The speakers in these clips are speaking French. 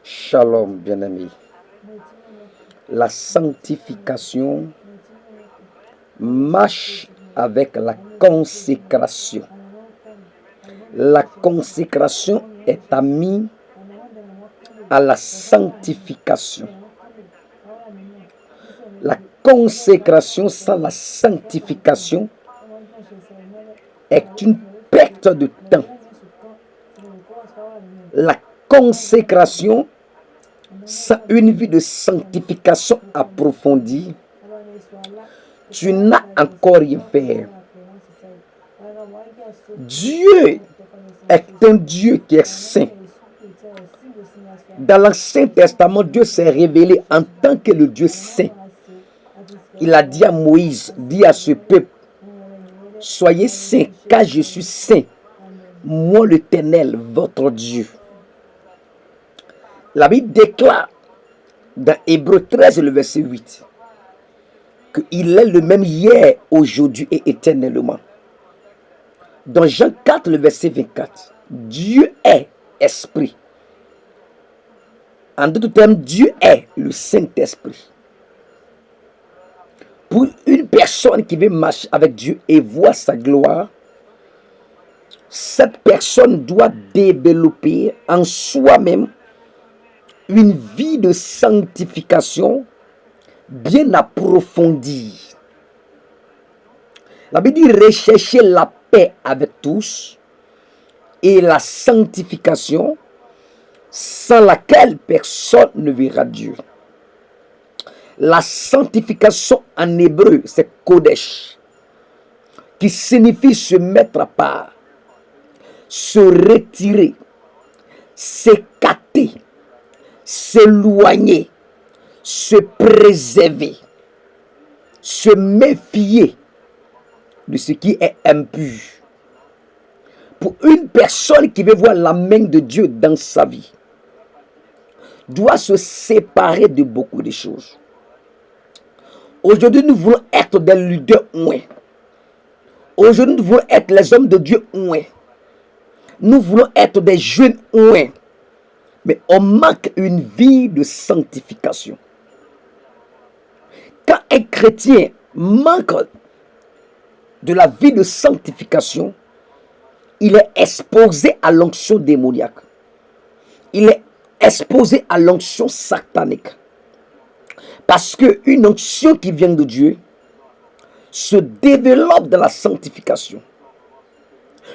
Shalom, bien-aimé. La sanctification marche avec la consécration. La consécration est amie à la sanctification. La consécration sans la sanctification est une perte de temps. La consécration sans une vie de sanctification approfondie, tu n'as encore rien fait. Dieu est un Dieu qui est saint. Dans l'Ancien Testament, Dieu s'est révélé en tant que le Dieu saint. Il a dit à Moïse, dit à ce peuple, soyez saints, car je suis saint, moi l'Éternel, votre Dieu. La Bible déclare dans Hébreux 13, le verset 8, qu'il est le même hier, aujourd'hui et éternellement. Dans Jean 4, le verset 24, Dieu est esprit. En d'autres termes, Dieu est le Saint-Esprit. Pour une personne qui veut marcher avec Dieu et voir sa gloire, cette personne doit développer en soi-même une vie de sanctification bien approfondie. La Bible dit rechercher la paix avec tous et la sanctification sans laquelle personne ne verra Dieu. La sanctification en hébreu, c'est Kodesh, qui signifie se mettre à part, se retirer, s'écarter, s'éloigner, se préserver, se méfier de ce qui est impur. Pour une personne qui veut voir la main de Dieu dans sa vie, doit se séparer de beaucoup de choses. Aujourd'hui, nous voulons être des leaders ouins. Aujourd'hui, nous voulons être les hommes de Dieu ouins. Nous voulons être des jeunes ouins. Mais on manque une vie de sanctification. Quand un chrétien manque de la vie de sanctification, il est exposé à l'onction démoniaque. Il est exposé à l'onction satanique. Parce qu'une onction qui vient de Dieu se développe dans la sanctification.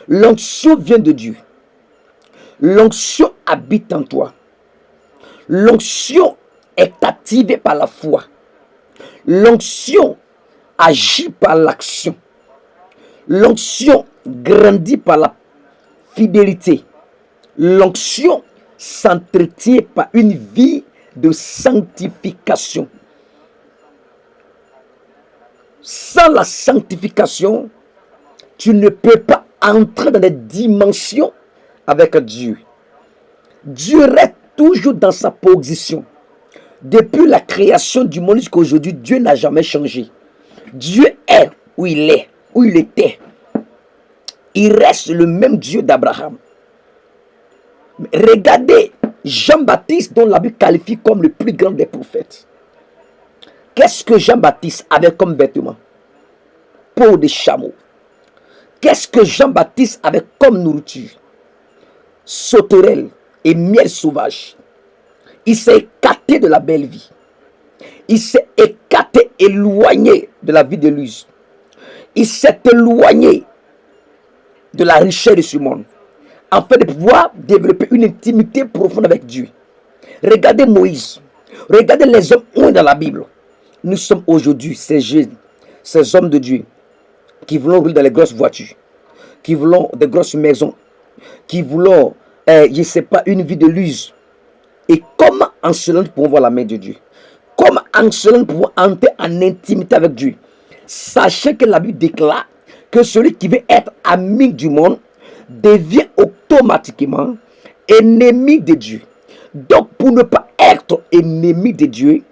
L'onction vient de Dieu. L'onction habite en toi. L'onction est activée par la foi. L'onction agit par l'action. L'onction grandit par la fidélité. L'onction s'entretient par une vie de sanctification. Sans la sanctification, tu ne peux pas entrer dans des dimensions avec Dieu. Dieu reste toujours dans sa position. Depuis la création du monde jusqu'à aujourd'hui, Dieu n'a jamais changé. Dieu est où il est, où il était. Il reste le même Dieu d'Abraham. Regardez Jean-Baptiste, dont la Bible qualifie comme le plus grand des prophètes. Qu'est-ce que Jean-Baptiste avait comme vêtement? Peau de chameau. Qu'est-ce que Jean-Baptiste avait comme nourriture? Sauterelles et miel sauvage. Il s'est écarté de la belle vie. Il s'est écarté, éloigné de la vie de l'use. Il s'est éloigné de la richesse de ce monde, afin de pouvoir développer une intimité profonde avec Dieu. Regardez Moïse. Regardez les hommes dans la Bible. Nous sommes aujourd'hui ces jeunes, ces hommes de Dieu, qui voulons rouler dans les grosses voitures, qui voulons des grosses maisons, qui voulons, je ne sais pas, une vie de luxe. Et comment en cela nous pouvons voir la main de Dieu? Comment en cela nous pouvons entrer en intimité avec Dieu? Sachez que la Bible déclare que celui qui veut être ami du monde devient automatiquement ennemi de Dieu. Donc, pour ne pas être ennemi de Dieu,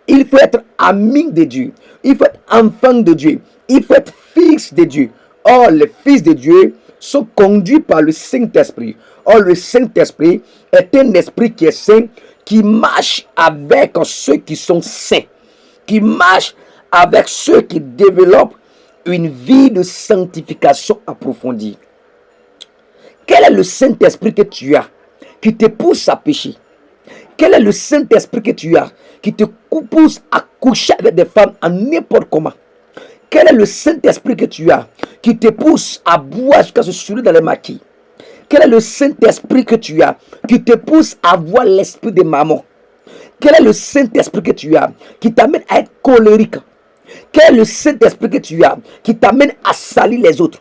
il faut être ami de Dieu. Il faut être enfant de Dieu. Il faut être fils de Dieu. Or, les fils de Dieu sont conduits par le Saint-Esprit. Or, le Saint-Esprit est un esprit qui est saint, qui marche avec ceux qui sont saints, qui marche avec ceux qui développent une vie de sanctification approfondie. Quel est le Saint-Esprit que tu as qui te pousse à pécher? Quel est le Saint-Esprit que tu as qui te pousse à coucher avec des femmes en n'importe comment? Quel est le Saint-Esprit que tu as qui te pousse à boire jusqu'à se saouler dans les maquis? Quel est le Saint-Esprit que tu as qui te pousse à voir l'esprit de maman? Quel est le Saint-Esprit que tu as qui t'amène à être colérique? Quel est le Saint-Esprit que tu as qui t'amène à salir les autres?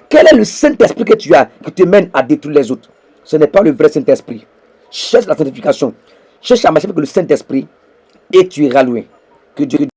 Quel est le Saint-Esprit que tu as qui te mène à détruire les autres? Ce n'est pas le vrai Saint-Esprit. Cherche la sanctification. Cherche à marcher avec le Saint-Esprit et tu iras loin. Que Dieu